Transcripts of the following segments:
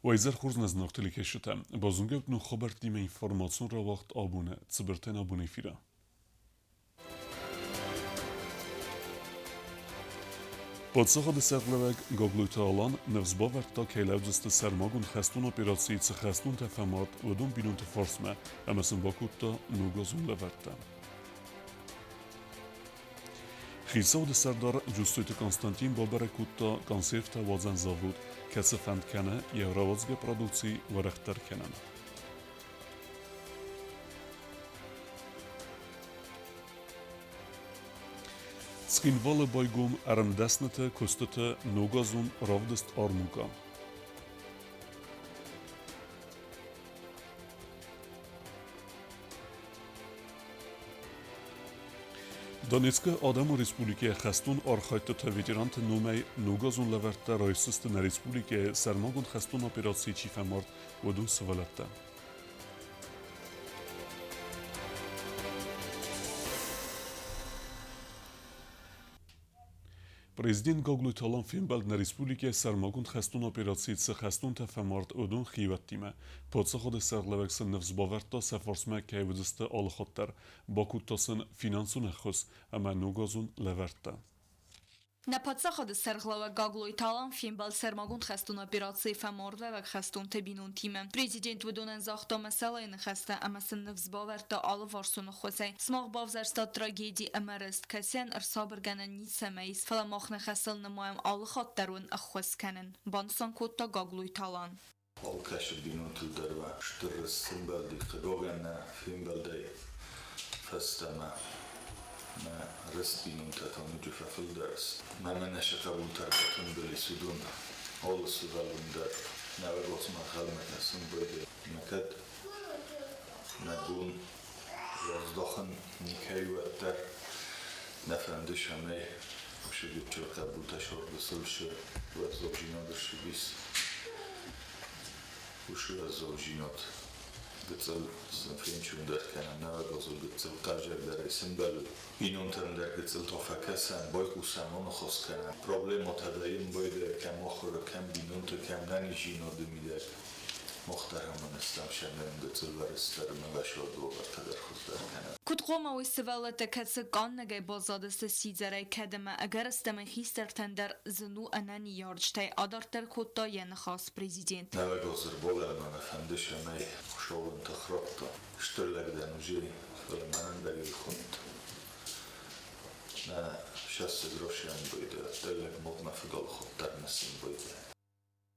Weiser Хузназ нохтелike шутам. Базунга ну хабар тиме информацион ра вақт абуне. Цбертен абуне фира. Podsacha de Sergleweg Goglutalan nevzbaverta kejlevzeste Sermagun Hestun operacji ce Hestun tefemat udun binun te forsme emesin bakutta nugazun leverte. Xisau de Serdar Giustute Konstantin Baberekutta kansefte wazen zavud kese fendkene jevravazge produkcji varechter kenen. Skinvalle baygum ermdesnete kustete nogazun ravdest armuka. Donetske Adamo Respublike Xestun arxaytete veterante numej nogazun leverte rajsiste na Respublike Sermagun Xestun operacji çifemart vodun sıvalette. Президент Гоглуталан Финбалд на Республике Сармагунд Хестун операции ц Хестун тефемарт одун хиваттиме. Подсаходе Сарлевекsen nevzbaverta sefarsme kejvudiste alhotter. Bakutasen finansune khus ama nogazun leverte. На подсаходе Серглава Гаглойталан Финбал Сермагунд Хестун операции Фаморве век Хестун Тебинун тиме. Президент Вудунен захта меселайны Хеста амасын невзбаверта алы варсуны Хосей. Смах бавзерста трагедии амарест кесен эрсабырганен нисемейс. Фаламахны Хесел намаем алы хаттерун ахвес кенен. Бансан Котта Гаглойталан. Alkaşı binun tıldarva. Ştırrız Simbeldi Kıgogenna Finbeldi Festeme. ما رست بینم تاتون جفا فلدرس ما منش قبول تربتون بلی سودون آل سودالون در نوگات ما خلمت هستم باید مکد ندون رازداخن نیکهی و در نفندش همه شدید چه قبول تشار بسل شه و از زوجینات شبیس وشو از زوجینات Gıtsal sınıfın der kenan neve gazul gıtsal kajak der isim bel binun terim der gıtsal tofakesen boy kusanon khos kenan problem otadayim boyde kem okhur kem binun te kem nani jino demider muhtaramın islam şemlerin gıtsal var isterim ve şod dolar kadar khuslar kenan Kutqoma istivalete katse kannege bazadeste sizere kedeme agar isteme histerten der znu anani yarjtay adarter kotta yen khas prezident neve gazır bolarman efendi şemey شغل تخربطة اشتغلك ده نجي فلما ندري الخنت نا شاس دروشيان بويده دلك مغمى في قل خطر نسين بويده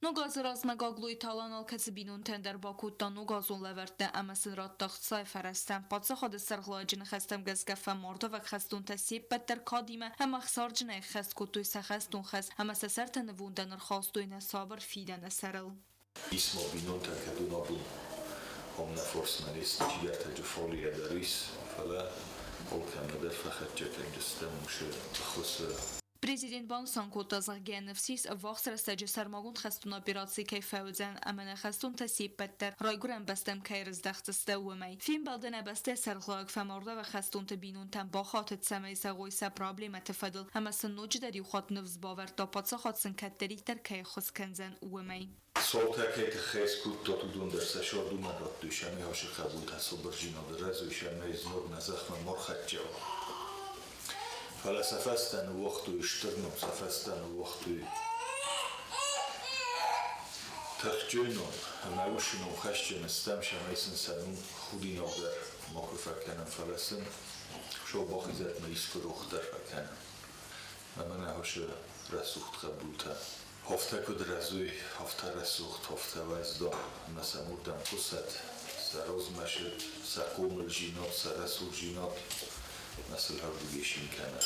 Nogaz razmegagluj talanal kecibinun tender bakutta nogazun leverte emesin rattaxt sayferestem. Patsa xad serglajin xestem gezgefe morda vek xestun tesib better kadime hem xarjine xest kutuj se xestun xest hem se serten vundener xastuj ne saber fidene seril. Ismo binun takaduna bun هم نفرس نريس تجارة جفولية دريس فلا قول كان ندر فخرجة جستم مش خسر Президент Бансан Котта Загеневсис вахсрастаджи Сармагунд Хестун операции кайфаудзен амана Хестун тасиб беттер райгурен бастем кайрыздахтсте умей. Фин балдена басте Сарглаг фаморда ва Хестун табинун тан با خاطت سمای سغویسا پرابلم تفضل اما سنوج داری خاط نفز باور تا پاتسا خاط سن کتری تر کای خس کنزن umey. Soltakete xes kut totudun derse şordu madat düşemi hoşu kabul taso برجیناد رزو شمی زنور نزخم مرخت جو فلسفستن وقتو اشترنم سفستن وقتو تخجونم هموشنو خشجن استم شمیسن سنون خودی نوگر مکو فکنم فلسن شو باخیزت میسک روختر فکنم من هوش رسوخت قبول تا هفته کد رزوی هفته رسوخت هفته وزدان مسموردم خست سروز مشد سقوم الجینات سرسو جینات مثل هر دوگیشین کند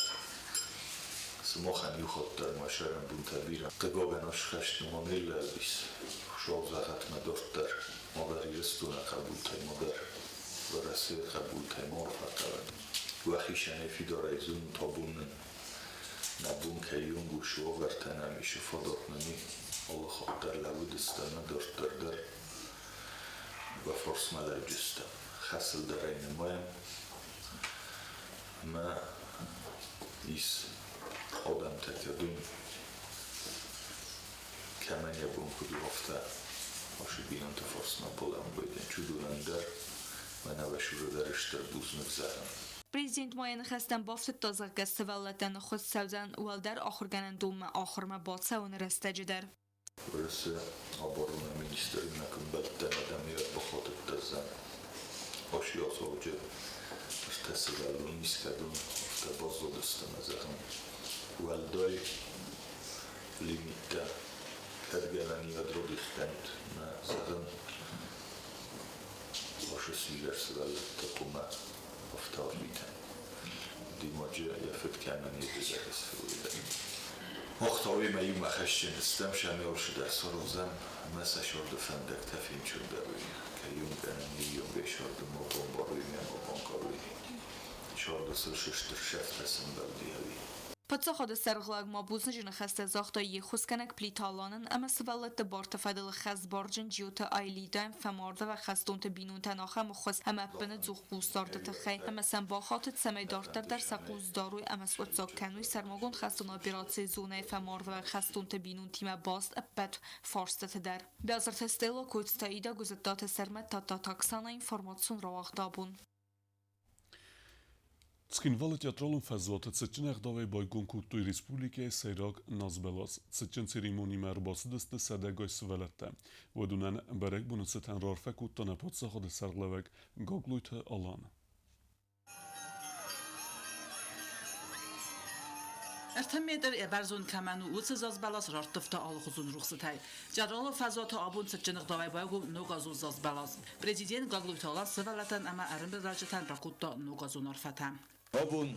سماخن یخود در مشرم بون تبیرم قبابناش خشت نمانیل البیس شاب زغت مدارت در مادری رستون قبول تای مادر و رسید قبول تای مار فقرد و خیشنه فی داره ایزون تابونن نبون که یون گوشو ورتن همیشه فادات نمی الله خود در لود استن دارت در و فرس مدر جستم خسل در این مایم ما ایس خودم تکدون کمن یبون کدو هفته Ваши бинунта форс Наполеон бойден чудунандер, менаве шуродарыштыр бузнык заран. Президент Майен خستن بافت تازه گست ولتن خود سوزن ولدر آخر گنن دوم آخر ما باتسه و نرسته در. Burası Aboruna Ministeri'ne kımbeltten adamiyat bakhotıp tazan. Hoş yol soğucu. İşte sıgalun iskadun. İşte bozuldu istemezlerim. Veldoy limitte hergeleni yadrodiktent. Zaten vaše síler sıgalette kuma haftalar biten. Dimacı yafetkemen yedizeriz fırıyla. مختاوی میوم خشن استم شمی ارشده سروزم مثل شرد فندک تفیم شده روی که یون گنمی یون بشارد ما بمباروی ما بانکاروی شارد سر ششتر شفت رسم بلدی هوی پتسا خود سرغلاق ما بوزنجن خسته زاختا یه خسکنک پلیتالانن اما سوالت بارت فدل خز بارجن جیوت آیلیدایم فمارده و خستونت بینون تناخه مخص همه بنه زوخ بوستارده تخی همه سنباخاتت سمی دارتر در سقوز داروی اما سوتساک کنوی سرماگون خستون اپیراتسی زونه فمارده و خستونت بینون تیم باست ابت فارستت در بیازر تستیلا کوتستاییدا گزدات سرمت تا تاکسانا اینفورماتسون رواق دابون Ցկինվալը թատրոնում ֆազոտը ցճնեղ դավայ բայգոնքու տույ ռեսպուլիկայի սերակ նազբելաս ցճն ցերեմոնի մերբասդստը սադագոյ սվելատը ոդունան բարեկ բունցտան ռորֆակ ու տնապոցը խոդը սարլավակ գոգլույթը ալան Ertemedir eberzun kamenu utsizaz balas rartıfta alıxuzun ruxsatay. Jaralo fazota abun sıçınıq davay baygu nogazun zaz balas. Prezident gagluytalar sıvalatan ama erimbe rajatan rakutta nogazun arfatan. Abun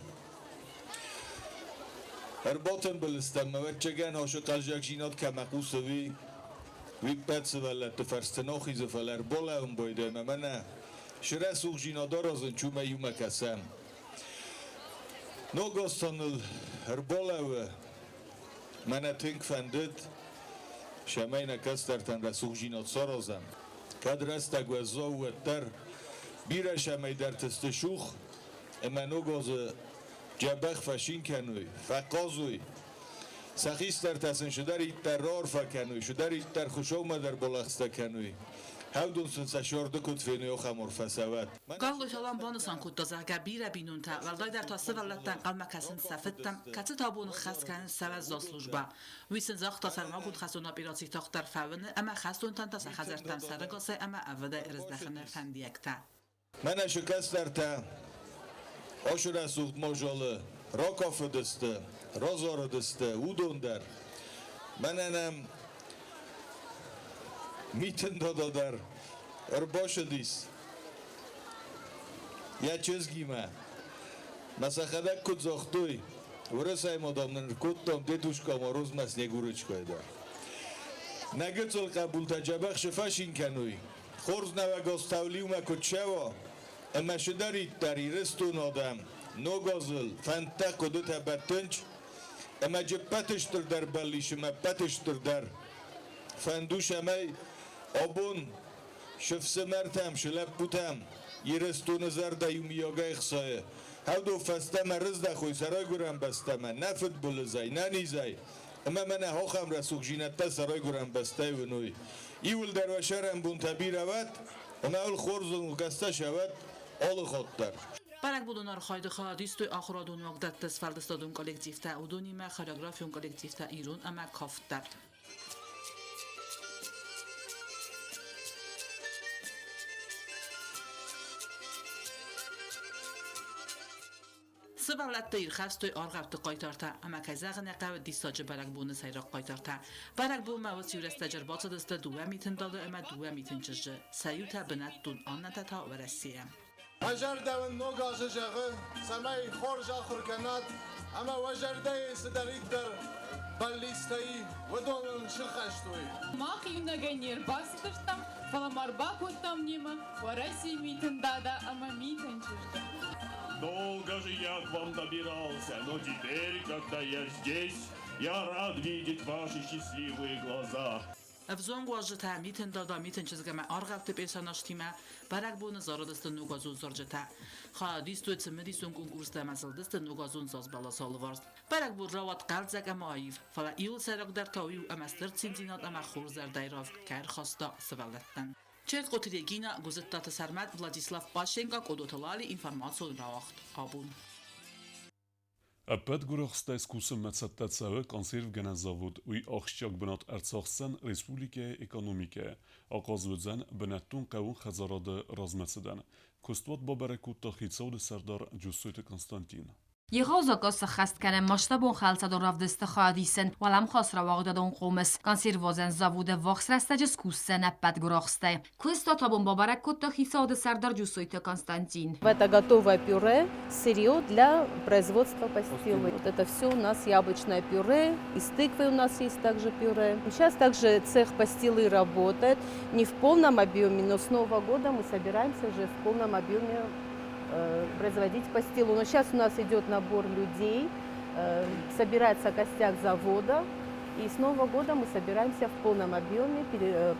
Erbatın bilistem mevetçegen haşı kaljak jinat kemakusevi Vipet sıvalatı ferstenaxi zefeler bola boyde memene Şire suğ jinadar azın çume yumekesem Nogastanıl Herbolave Mene tink fendit Şemeyne kesterten resuğjinat sarazem Kadrestek ve zavvetter Bire şemey dertiste şuх Eme nogazı Cebex feşin kenuy Fekazuy Sexister tesin şuder itter rar fekenuy Şuder itter xuşavme der bolaxste kenuy Hevdun sınsa şordu kutfeni o xamur fesevet Gagluytalan bonusan kuttazaga bire binunta Valday der ta sıvalatan qalmakasin safittam Katı tabunu xaskanin sevez za slujba Visin zaxta sarmagut xasuna piratsi taxtar favini Ama xastuntan ta saxazertan sarıgası Ama avada irizdexine fendiyekta Mene şikesterte Aşure suht mojalı Rakafı diste Razarı diste Udon der Menenem Mitin dada der Erbaşı dis Ya çizgime Mesahedek kut zaxtuy Vırısayım adamın kuttam Deduşka maroz mesne gurıçkay der Negıtıl kabul tecebek şifeşin kenuy Xorz neve gastavliume kutşeva Eme şiderit der iristun adam Nogazıl Fente kudu tebettinç Eme cippetiştir der bellişime petiştir der Fenduş emey Abun Şifsi mertem şilep butem Yiristun zerde yumiyaga ikhsayı Hevdo festeme rizde خوی سرای گرم بستمه نفت بلزای ننیزای اما من هاخم رسوخ جینته سرای گرم بسته و نوی ایول در و شرم بون تبیر اوید اما اول خورزون و گسته شود آل خودتر Barak bulunar xaydı xadistoy axıradun vaqdattas faldistadun kollektivta udunime xoreografiyun kollektivta irun ama kafttar. Sıvallatda irxastoy arğabdı qaytarta ama kazağına qav disacı barak bunu sayraq qaytarta. Barak bu mavs yures təcrübatçıdızda duva mitin dalı ama duva mitin çıjı. Sayuta binatdun annata ta verəsiyə. وجردون نوغاز جغه سمای خورجا خورکنات اما وجرده سدرید در باللیستی و دونن شخشتوی Мах юнагайнер бастыртам, фаламарба коттам нема, вараси митин дада, ама митин чужда. Долго же я к вам добирался, но теперь, когда я здесь, я рад видеть ваши счастливые глаза. افزون واجته میتن دادا میتن چیزگمه آرغب تپیساناشتیمه برک بون زاردست نوگازون زرجته خادیست و تمدیستون کنکورست مسلدست نوگازون زاز بالا سالوارست برک بون روات قلب زگم آیف فلا ایل سرک در تاوی و امستر تینتینات اما خورز در دایراف کار خواستا سوالتن چرت قطری گینا گزت سرمت ولادیسلاف پاشنگا کدوتلالی اینفرماسیون راوخت آبون Ապետ գուրողստայ սկուսը մեծատացավը կոնսերվ գնազավոդ ու աղջակ բնատ արցախսան ռեսպուլիկայի էկոնոմիկը ակազվծան բնատուն կավուն խազարադը ռազմացդան կոստվատ բաբարեկուտ տախիցավդը սարդար ջուսույտը Կոնստանտին Եղոզակոսը խաստ կանը մաշտաբոն խալցադորավ դստը խադիսեն, վալամ խասրա վաղդադոն қомыс, կոնսервозен заводы вахсрастаджис куссен аппат гурохстай. Кусто табун бабарак кутто хисауды сардар джусуйте Константин. Это готовое пюре, сырье для производства пастилы. Вот это все у нас яблочное пюре, из тыквы у нас есть также пюре. Сейчас также цех пастилы работает, не в полном объеме, но с Нового года мы собираемся уже в полном объеме производить пастилу. Но сейчас у нас идет набор людей, собирается костяк завода, и с Нового года мы собираемся в полном объеме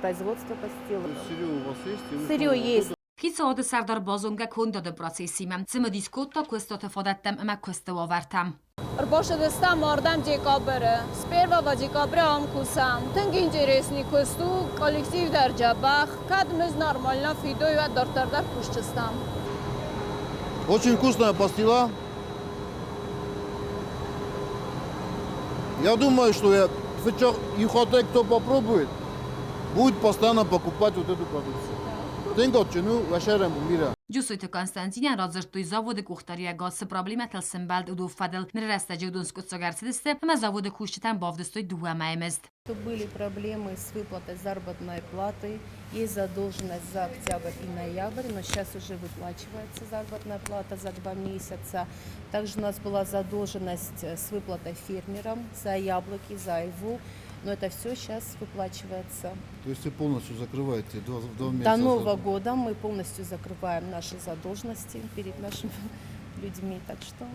производства пастилы. Сырье у вас есть? Сырье есть. Хисауды сардар базонга кундады процессимем. Цимы дискутта кусто тефадаттам, ама кусто авартам. Рбошедестам мардам декабре. С 1 декабря амкусам. Тынг интересный кусту, коллектив Дарджабах. Кадмыз нормально фидой ва дартардар пушчестам. Очень вкусная пастила. Я думаю, что кто попробует, будет постоянно покупать вот эту продукцию. Ջուսույթը Կոնստանտինյան ռազրտույ զավոդը կուխտարիա գացը պրաբլիմատել սմբալդ ու դուվվադել նրաստաջի ուդունսկուտ սոգարցիդստը, հմա զավոդը կուշչիտան բավդստույ դուվամայմեստ. Были проблемы с выплатой заработной платы, есть задолженность за октябрь и ноябрь, но сейчас уже выплачивается заработная плата за 2 месяца. Также у нас была задолженность с выплатой фермерам за яблоки, за айву. Но это все сейчас выплачивается. То есть вы полностью закрываете 2 месяца? До Нового года мы полностью закрываем наши задолженности перед нашими людьми. Так что...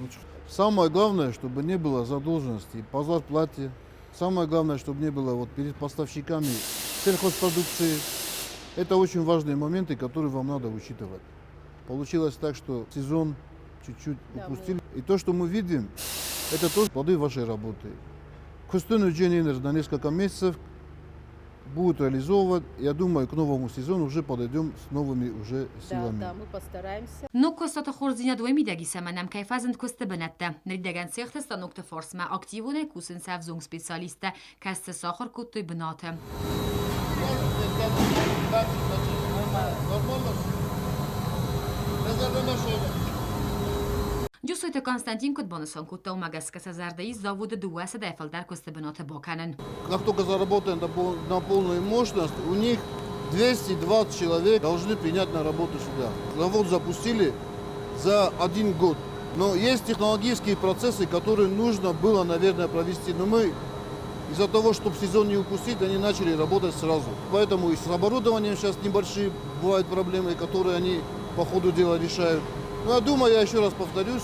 Самое главное, чтобы не было задолженности по зарплате. Самое главное, чтобы не было перед поставщиками сельхозпродукции. Это очень важные моменты, которые вам надо учитывать. Получилось так, что сезон чуть-чуть упустили. И то, что мы видим, это тоже плоды вашей работы. Костюм Дженнинер на несколько месяцев будет реализовывать. Я думаю, к новому сезону уже подойдем с новыми уже силами. Да, мы постараемся. Ну, костата хорзиня двойми дагисаманам кайфазент косты бенетте. Нридаган сехтеста нокте форсма активуне кусен савзунг специалиста касте сахар куттой бенате. Ջուսույթը Կոնստանտին Կուտբոնասոն կուտտո մագասկаса զարդեի զավոդը դուասը դայֆալդար կոստը բնոթը բոքանեն. Как только заработаем на полную мощность, у них 220 человек должны принять на работу сюда. Завод запустили за 1 год. Но есть технологические процессы, которые нужно было, наверное, провести. Но мы из-за того, чтобы сезон не упустить, они начали работать сразу. Поэтому и с оборудованием сейчас небольшие бывают проблемы, которые они по ходу дела решают. Но я думаю, я еще раз повторюсь,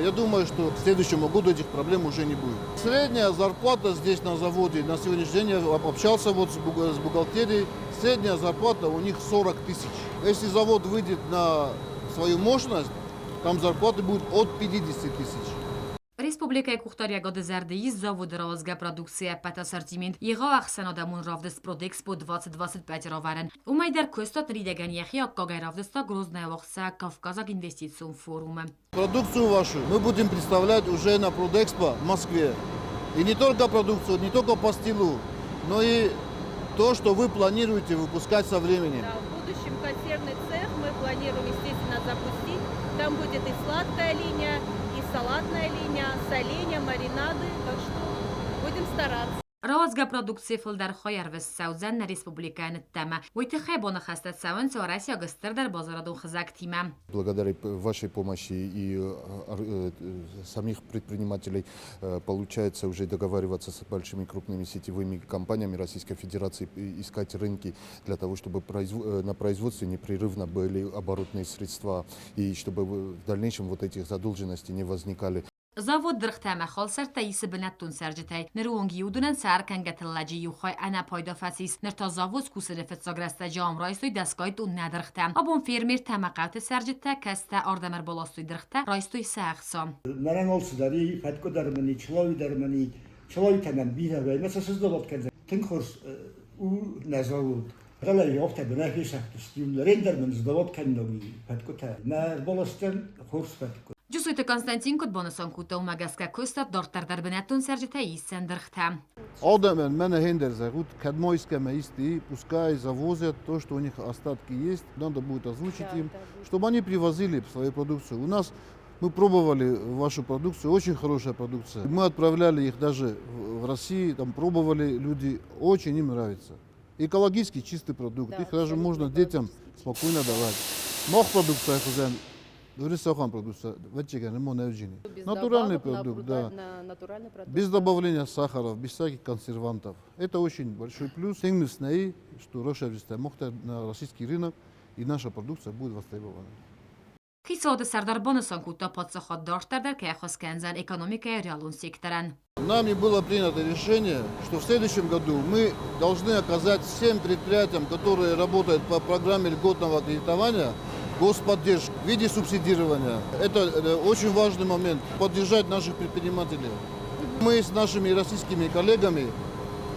я думаю, что к следующему году этих проблем уже не будет. Средняя зарплата здесь на заводе, на сегодняшний день я общался с бухгалтерией, средняя зарплата у них 40 тысяч. Если завод выйдет на свою мощность, там зарплаты будут от 50 тысяч. Республикայի կուխտարիագոդը զարդեի զավոդը ռազգա պրոդուկցիա պատասարտիմինտ եղավ ախսանադամուն ռավդս պրոդեքսպո 2025 ռավարեն։ Ումայդար կոստատ ռիդագան եղի ակկագայ ռավդստա գրոզնայ վախսա Кавказак инвестицион форуме. Продукцию вашу мы будем представлять уже на Продэкспо в Москве. И не только продукцию, не только пастилу, но и то, что вы планируете выпускать со временем. Да, в будущем консервный цех мы планируем, естественно, запустить. Там будет и сладкая линия, и салатная линия, соленья, маринады. Так что будем стараться. Ռազգա պրոդուկցիա ֆլդար խոյարվես սաուզան республикան տեմա։ Ոյթը խեբոնը խաստած սավն ծորասիա գստերդար բազարադուն խզակ թիմա։ Благодаря вашей помощи и самих предпринимателей получается уже договариваться с большими крупными сетевыми компаниями Российской Федерации, искать рынки для того, чтобы на производстве непрерывно были оборотные средства и чтобы в дальнейшем вот этих задолженностей не возникали. زاوود درخته مخال سر تاییس بنتون سرجتای نرونگی ودونن سر کنگت لجی یوخای انا پایدا فسیس نرتا زاوز کوسر فتساگرسته جام رایستوی دستگاه دون ندرخته آبون فیرمیر تمقات سرجته کسته آردمر بالاستوی درخته رایستوی ساخسام Neren olsun dari fatko dermani, çlovi dermani, çlovi temel bir ve mesela siz de bak kenze. Tinkurs u nezavud. Gala yok tabi ne hiç aktistim. Render zdavod kendovi fatko ta. Ne bolastan kurs fatko. Джусуйте Константин Котбоносон кута умагаска көстат дортар дарбенетун сержитаи сендерхта. Одемен мене хендер зовут, кадмойская исти, пускай завозят то, что у них остатки есть, надо будет озвучить им, чтобы они привозили свою продукцию. У нас мы пробовали вашу продукцию, очень хорошая продукция. Мы отправляли их даже в Россию, там пробовали люди, очень им нравится. Экологически чистый продукт, их даже можно детям спокойно давать. Мох продукция, Вырисован продукция, натуральный продукт, да. Без добавления сахаров, без всяких консервантов. Это очень большой плюс. Теңнесный, что Рошевистая мохта на российский рынок и наша продукция будет востребована. Хисоды Сардар Боносон кута подсохот дортар дар кехос кензан экономика реалун секторан. Нами было принято решение, что в следующем году мы должны оказать всем предприятиям, которые работают по программе льготного кредитования, господдержку в виде субсидирования. Это очень важный момент, поддержать наших предпринимателей. Мы с нашими российскими коллегами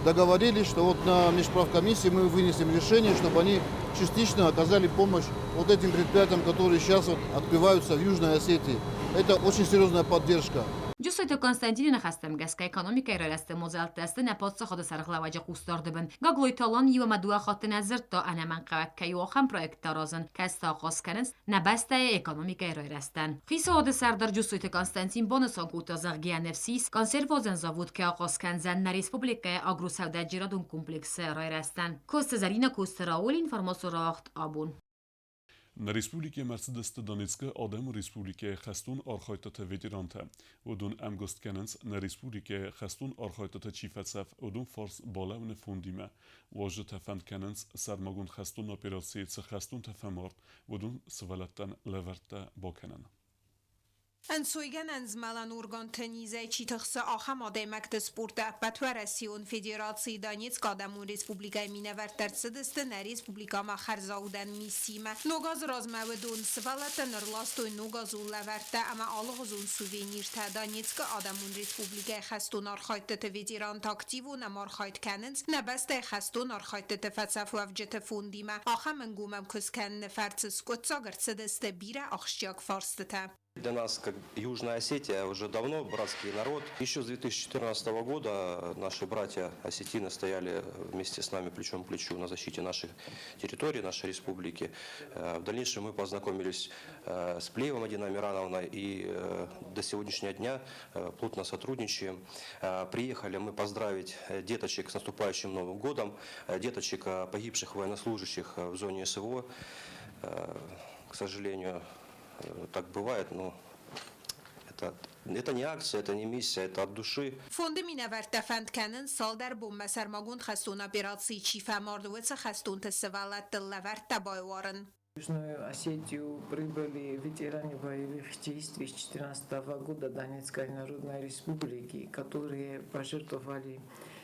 договорились, что вот на межправкомиссии мы вынесем решение, чтобы они частично оказали помощь вот этим предприятиям, которые сейчас вот открываются в Южной Осетии. Это очень серьезная поддержка. Джусуйте Константин хастем гаска экономика реласте мозалтасте на подсоход сарглаваja قوستاردبن گاگلوی تالان یو مدوا خاط نظر تا انا من قوک کی وخم پروژه ترازن کستا آغاز کنن نبسته اکونومیک رایستن خیسود سردار جوسویت کنستانتین بونسان کوتا زغگی نفسیس کنسروازن زاود که آغاز کنزن نا ریسپوبلیکای آگرو سودا جیرادون کمپلکس رایستن کوست زرینه کوست راول اینفورماسیون راخت آبون На Республике Мерцедес Донецка Адем Республике Хастун Архайтата ветеранта. Удун Амгост Кененс на Республике Хастун Архайтата Чифацев Удун Форс Балавне Фундима. Вождь Фанд Кененс Садмагун Хастун операции Хастун Тафаморт Удун Свалаттан Леверта Бокенен. انسویگن از ملان ارگان تنیزه چی تخص آخم آده مکت سپورت بطورسیون فدراسی دانیتسک آدمون ریسپوبلیکای مینور ترسدست نه ریسپوبلیکا ما خرزاودن میسیمه نوگاز رازمودون سوالت نرلاستوی نوگازون لورته اما آلغزون سووینیر تا دانیتسک آدمون ریسپوبلیکای خستون آرخایت تفیدران تاکتیو نمار خایت کننز نبسته خستون آرخایت تفتصف و افجت فوندیمه آخم انگومم کسکن نفرتس کتساگر سدست بیره آخشیاک فارسته Для нас, как Южная Осетия, уже давно братский народ. Еще с 2014 года наши братья осетины стояли вместе с нами плечом к плечу на защите наших территорий, нашей республики. В дальнейшем мы познакомились с Плеевым Мадиной Амирановной и до сегодняшнего дня плотно сотрудничаем. Приехали мы поздравить деточек с наступающим Новым годом, деточек погибших военнослужащих в зоне СВО. К сожалению, так бывает, но это не акция, это не миссия, это от души. فوند مینورد فند کنن سال در بوم سرماگون خستون операции چیفه ماردویت خستون تسوالت دلورد تبایوارن. В Южную Осетию прибыли ветераны боевых действий с 2014 года Донецкой Народной Республики, которые пожертвовали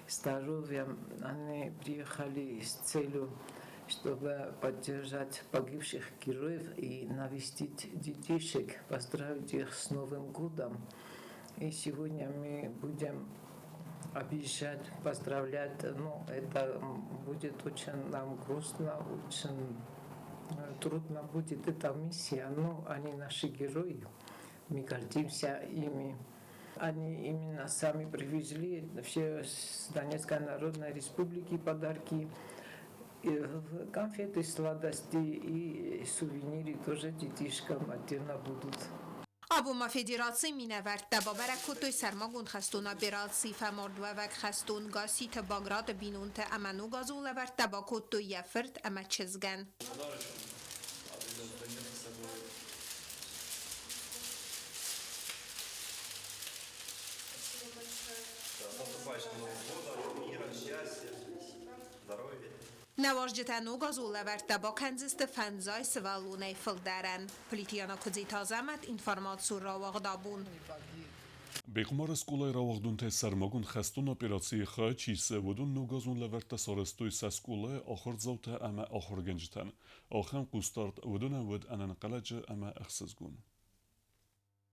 здоровьем. Они приехали с целью, чтобы поддержать погибших героев и навестить детишек, поздравить их с Новым годом. И сегодня мы будем объезжать, поздравлять. Ну, это будет очень нам грустно, очень трудно будет эта миссия, но они наши герои, мы гордимся ими. Они именно сами привезли все с Донецкой Народной Республики подарки. Конфеты, сладости и сувениры тоже детишкам отдельно будут. Abuma federacji minevert teba berakutoy sermagun khastun operacji famordwa vak khastun gasi te Bagrad binun te amanu gazu levert teba kutoy yefert ama chizgan. نواجد نوگازو لورت با کنزست فنزای سوالونه فلدرن. پلیتیانا کزی تازمت اینفرماسیون را وقدابون. Բեկմարը սկուլայ ռավաղդուն թե սարմագուն խեստուն օպերացիի խա չիսը վդուն նուգազուն լավերտա սարստույ սասկուլը ախոր զավտը ամա ախոր գնջտան ախեմ կուստարտ վդուն վդ անան կալաջը ամա əxsizgun.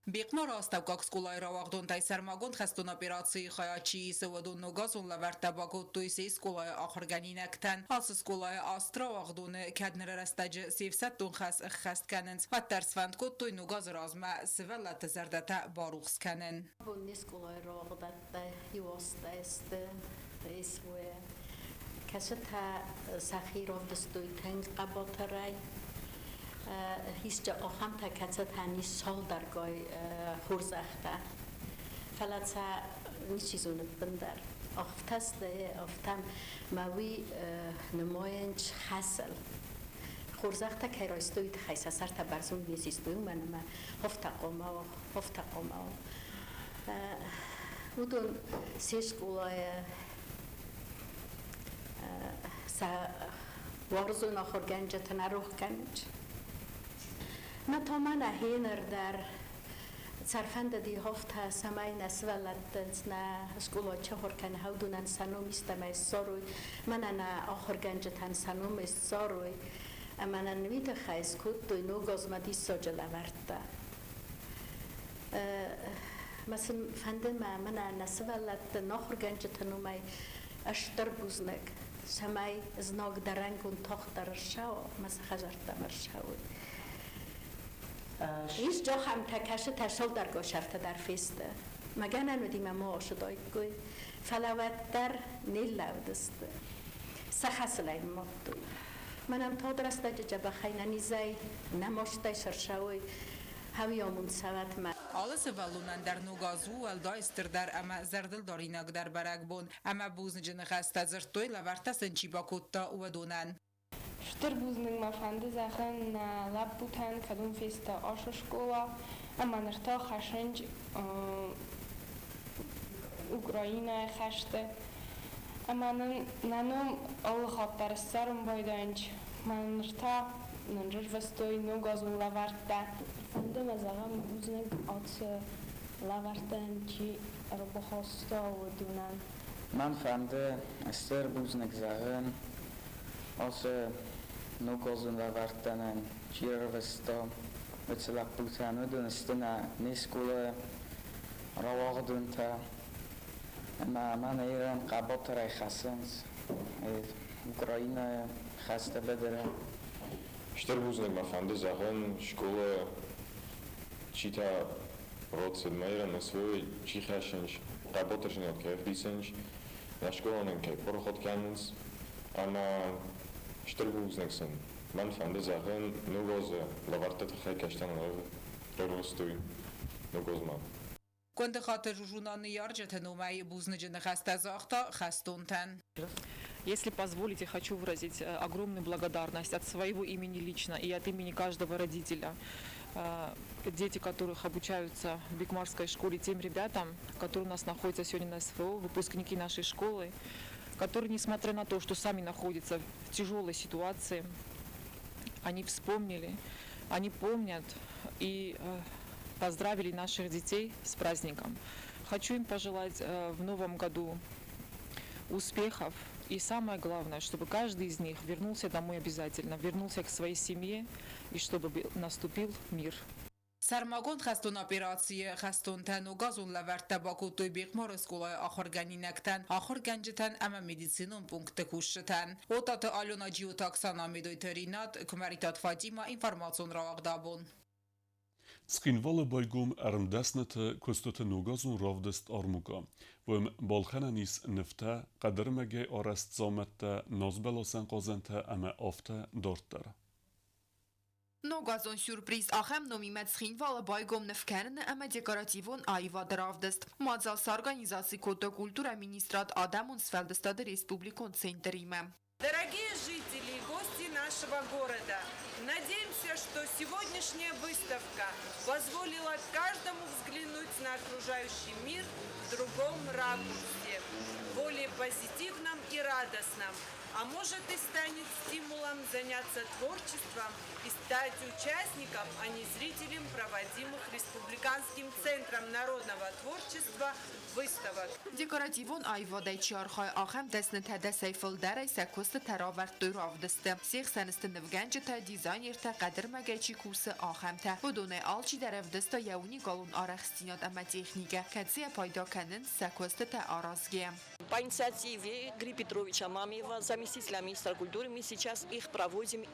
Бекмар остав скулай равагдон тай сармагон хастун операции хаячи севадун ногазун лаверта багот туйси скулай ахырганинактан алс скулай астравагдун каднер растаج севсаттун хас хаст каненс ваттерсванд кот туй ногаз разма севала тезардата барухс канен. Бунни скулай равгдатта юоста эст эсве касата сахиров дстуй тенг qabotaray هیچ آخام تا کتت هنی سال درگاه خورزخته فلات نیچیزونت بندر آفتم موی نماینج خسل خورزخته که رایستوی تخیصه سر تا برزون بیزیستوی من هفت قومه و دون سیش گولای وارزون آخر گنجت نروح گنج نتامن هینر در سرفند دی هفته سمای نسولت نه اسکولا چهار کنه هودونن سنوم استمای ساروی من نه آخر گنجتن سنوم ساروی اما نوید خیز کود دوی نو گازمدی ساجل ورده مثلا فندن من نسولت ناخر گنجتن مای اشتر بوزنگ سمای زناگ درنگون تاختر شو مثلا خجرت مرشوی هیچ جا هم تکشه تشال در گوشرت در فیسته مگه ننودیم ما آشدای گوی فلوت در نیل لودست سخصلای مادوی منم تا درسته جبه خینا نیزای نماشتای شرشوی هویامون سوت من آلس ولونن در نوگازو الدایستر در اما زردل داریناک در برگ بون اما بوزنجن خسته زرتوی لورتا سنچی با کتا و دونن Штыр бузның мафанды захын лап бутан кадун феста аша школа, аманырта хашынж Украина хашты. Аманын наным аллы хаттар сарым байданч, манырта нанжыр вастой ногазун лаварта. Фанды мазагам бузның атсы лавартан чи рабахаста удунан. Man фанды астер бузның захын also nogazun lavartanen chirvesta mesela pultanu dunstana niskula rawagdunta ama man iran qabatray khasans Ukraina khasta bedere Штырбузник мафанды захын школа чита родсед майран свой чихашинч qabatrshni kefrisench na школаnen ke порохот kanens ama Штырбузниксен man фанды захын ногазы лавартат хайкаштан ростуй ногозман كنت خاطر жужунаны ярджата нумай бузнджны хаста захта хастунтан. Если позволите, хочу выразить огромную благодарность от своего имени лично и от имени каждого родителя. Дети, которых обучаются в Бекмарской школе, тем ребятам, которые у нас находятся сегодня на СФО, выпускники нашей школы, которые, несмотря на то, что сами находятся в тяжелой ситуации, они вспомнили, они помнят и поздравили наших детей с праздником. Хочу им пожелать в новом году успехов и самое главное, чтобы каждый из них вернулся домой обязательно, вернулся к своей семье и чтобы наступил мир. سرماگون خستون اپراسیه خستون تن و گازون لورت با کوتوی بیقمار اسکولای آخر گنینکتن آخر گنجتن اما مدیسینون پونکت کشتن و تات آلونا جیو تاکسانا میدوی ترینات کمریتات فاجیما اینفرماسون را اقدابون Սխինվալը բայգում արմդասնըթը կոստոթը նուգազուն ռավդեստ արմուկա, ոյմ բալխանանիս նվտա կադրմեգե արաստ զամետտը նոզբելոսեն qozentə əmə aftə dörttər. Նոգազոն սյուրպրիզ ախեմ նոմիմետ սխինվալը բայգոմ նվքերն əmə դեկորատիվոն այվա դրավդեստ։ Մadzals организации Кота культура министрат Адамун Сфелдестады Республикон Центриме. Дорогие жители и гости нашего города, надеемся, что сегодняшняя выставка позволила каждому взглянуть на окружающий мир в другом ракурсе, более позитивном и радостном. а может и станет стимулом заняться творчеством и стать участником, а не зрителем проводимых Республиканским центром народного творчества выставок. Դեկորատիվոն այվոդ է չարխայ ախեմ դեսնըթե դեսայֆլդար է սեքոստը թերավարտ տուրավդստը։ Սիղսանստը նվգանջը թե դիզայներ թե կադր մագեչի կուրսը ախեմ թե։ Հոդոն է ալչի դարավդստը եունի գալուն արախստինոտ ամա տեխնիկը։ Կացի է պայդոքանն սեքոստը թե արազգի է։ По инициативе Гри Петровича Мамиева, заместителя министра культуры, мы сейчас их проводим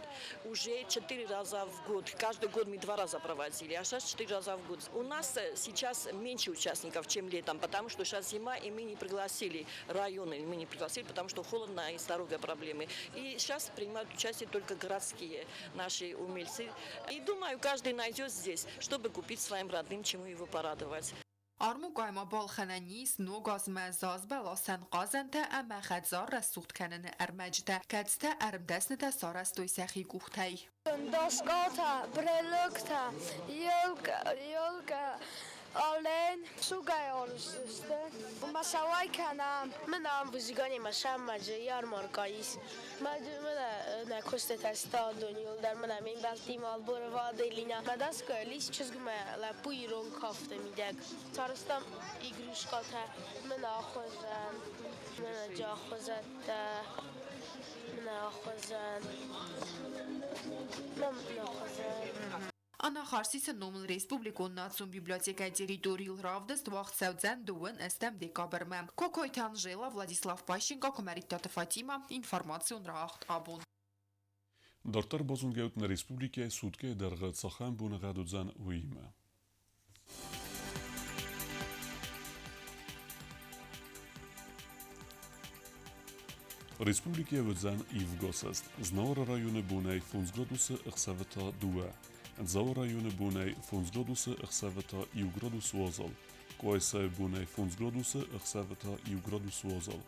уже 4 раза в год. Каждый год мы 2 раза проводили, а сейчас 4 раза в год. У нас сейчас меньше участников, чем летом, потому что сейчас зима, и мы не пригласили районы, мы не пригласили, потому что холодно и здоровье проблемы. И сейчас принимают участие только городские наши умельцы. И думаю, каждый найдет здесь, чтобы купить своим родным, чему его порадовать. Armugayma balxananis nogaz mezaz belasan qazante ama khadzar rasut kanane armajda katsta armdasnata sarastoy saxi guxtay Doskota brelukta yolka Alen sugay orusiste masaway kanam منم بزرگانی مشام مجه yarmarkayis من کشته تستاد دنیول در من این بلتی مال بروا دلینا مدرس کلیس چیزگمه لپویرون کافته میدگ ترستم ایگروش قطع من آخوزن من جا خوزد من آخوزن من آخوزن Ana Xarsisը նոմլ Ռեսպուբլիկոն նացում բիբլիոթեկա դերիտորիլ ռավդս դվաղցավձան դուын əstəm dekabrmə. Kokoytan Jela Վլադիսլավ Պաշինկա Կոմարիտատը Ֆատիմա ինֆորմացիոն ռաղտ աբուն։ Դարտար բոզունգեուտն Ռեսպուբլիկե սուտկե դարղը ծախան բունղադուձան ուիմը։ Ռեսպուբլիկե վձան իվգոսաստ, Znora rayonu bunay Funzgrodusy ıxsavıta duwa. Dzao rayonu bunay Funzgrodusy ıxsavıta iugrodus wozol. Koysay bunay Funzgrodusy ıxsavıta iugrodus wozol.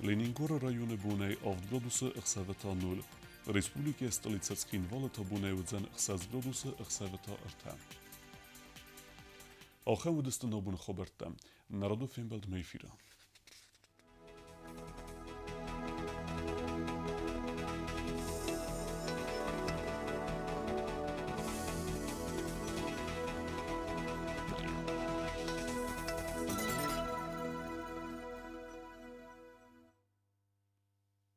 Leningora rayonu bunay Avdgrodusy ıxsavıta 0. Respublike stolica Skinvalata bunay vdzan ıxsazgrodusy ıxsavıta ırta. Axam vdstano bun xobertam. Narodu Fembald Meyfira.